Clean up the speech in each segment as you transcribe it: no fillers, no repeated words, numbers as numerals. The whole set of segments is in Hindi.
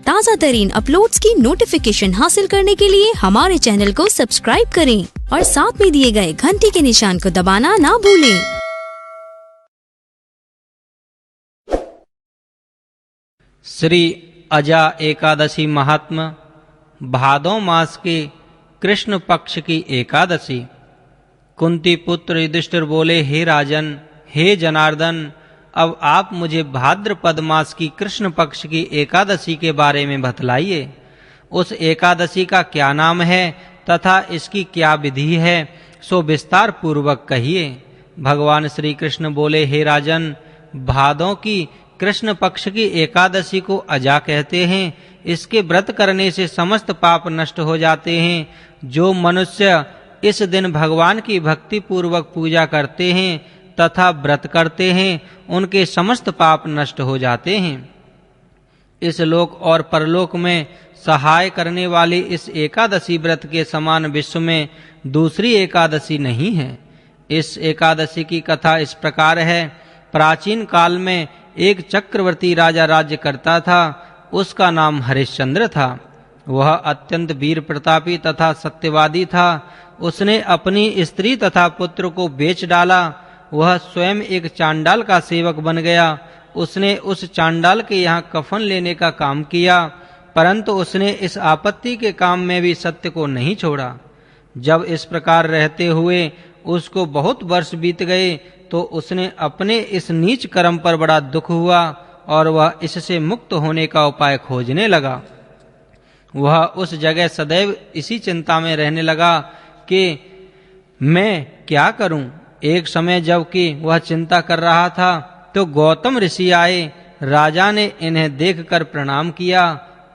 ताज़ा तरीन अपलोड्स की नोटिफिकेशन हासिल करने के लिए हमारे चैनल को सब्सक्राइब करें और साथ में दिए गए घंटी के निशान को दबाना ना भूलें। श्री अजा एकादशी महात्म्य। भादौ मास के कृष्ण पक्ष की एकादशी। कुंती पुत्र युधिष्ठिर बोले, हे राजन, हे जनार्दन, अब आप मुझे भाद्रपद मास की कृष्ण पक्ष की एकादशी के बारे में बतलाइए। उस एकादशी का क्या नाम है तथा इसकी क्या विधि है, सो विस्तार पूर्वक कहिए। भगवान श्री कृष्ण बोले, हे राजन, भादों की कृष्ण पक्ष की एकादशी को अजा कहते हैं। इसके व्रत करने से समस्त पाप नष्ट हो जाते हैं। जो मनुष्य इस दिन भगवान की भक्ति पूर्वक पूजा करते हैं तथा व्रत करते हैं, उनके समस्त पाप नष्ट हो जाते हैं। इस लोक और परलोक में सहाय करने वाली इस एकादशी व्रत के समान विश्व में दूसरी एकादशी नहीं है। इस एकादशी की कथा इस प्रकार है। प्राचीन काल में एक चक्रवर्ती राजा राज्य करता था। उसका नाम हरिश्चंद्र था। वह अत्यंत वीर प्रतापी तथा सत्यवादी था। उसने अपनी स्त्री तथा पुत्र को बेच डाला। वह स्वयं एक चांडाल का सेवक बन गया। उसने उस चांडाल के यहाँ कफन लेने का काम किया, परंतु उसने इस आपत्ति के काम में भी सत्य को नहीं छोड़ा। जब इस प्रकार रहते हुए उसको बहुत वर्ष बीत गए तो उसने अपने इस नीच कर्म पर बड़ा दुख हुआ और वह इससे मुक्त होने का उपाय खोजने लगा। वह उस जगह सदैव इसी चिंता में रहने लगा कि मैं क्या करूं। एक समय जबकि वह चिंता कर रहा था तो गौतम ऋषि आए। राजा ने इन्हें देखकर प्रणाम किया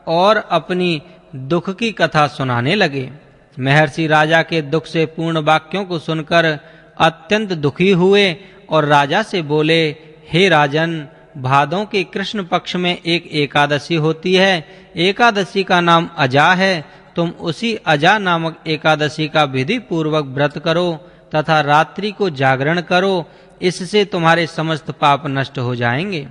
और अपनी दुख की कथा सुनाने लगे। महर्षि राजा के दुख से पूर्ण वाक्यों को सुनकर अत्यंत दुखी हुए और राजा से बोले, हे राजन, भादों के कृष्ण पक्ष में एक एकादशी होती है। एकादशी का नाम अजा है। तुम उसी अजा नामक एकादशी का विधि पूर्वक व्रत करो तथा रात्रि को जागरण करो। इससे तुम्हारे समस्त पाप नष्ट हो जाएंगे।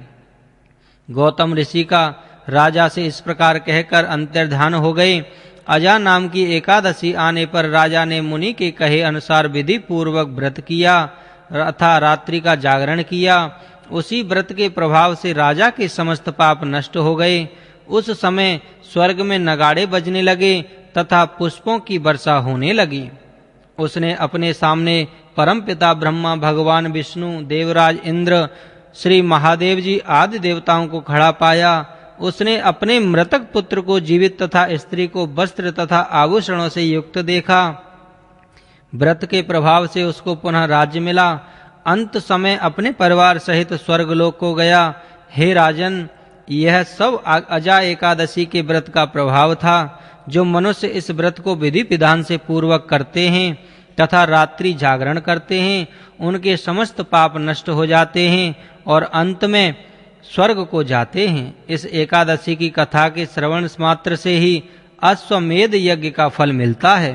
गौतम ऋषि का राजा से इस प्रकार कहकर अंतर्ध्यान हो गए। अजा नाम की एकादशी आने पर राजा ने मुनि के कहे अनुसार विधि पूर्वक व्रत किया तथा रात्रि का जागरण किया। उसी व्रत के प्रभाव से राजा के समस्त पाप नष्ट हो गए। उस समय स्वर्ग में नगाड़े बजने लगे तथा पुष्पों की वर्षा होने लगी। उसने अपने सामने परमपिता ब्रह्मा, भगवान विष्णु, देवराज इंद्र, श्री महादेव जी आदि देवताओं को खड़ा पाया। उसने अपने मृतक पुत्र को जीवित तथा स्त्री को वस्त्र तथा आभूषणों से युक्त देखा। व्रत के प्रभाव से उसको पुनः राज्य मिला। अंत समय अपने परिवार सहित स्वर्गलोक को गया। हे राजन, यह सब अजा एकादशी के व्रत का प्रभाव था। जो मनुष्य इस व्रत को विधि विधान से पूर्वक करते हैं तथा रात्रि जागरण करते हैं, उनके समस्त पाप नष्ट हो जाते हैं और अंत में स्वर्ग को जाते हैं। इस एकादशी की कथा के श्रवण मात्र से ही अश्वमेध यज्ञ का फल मिलता है।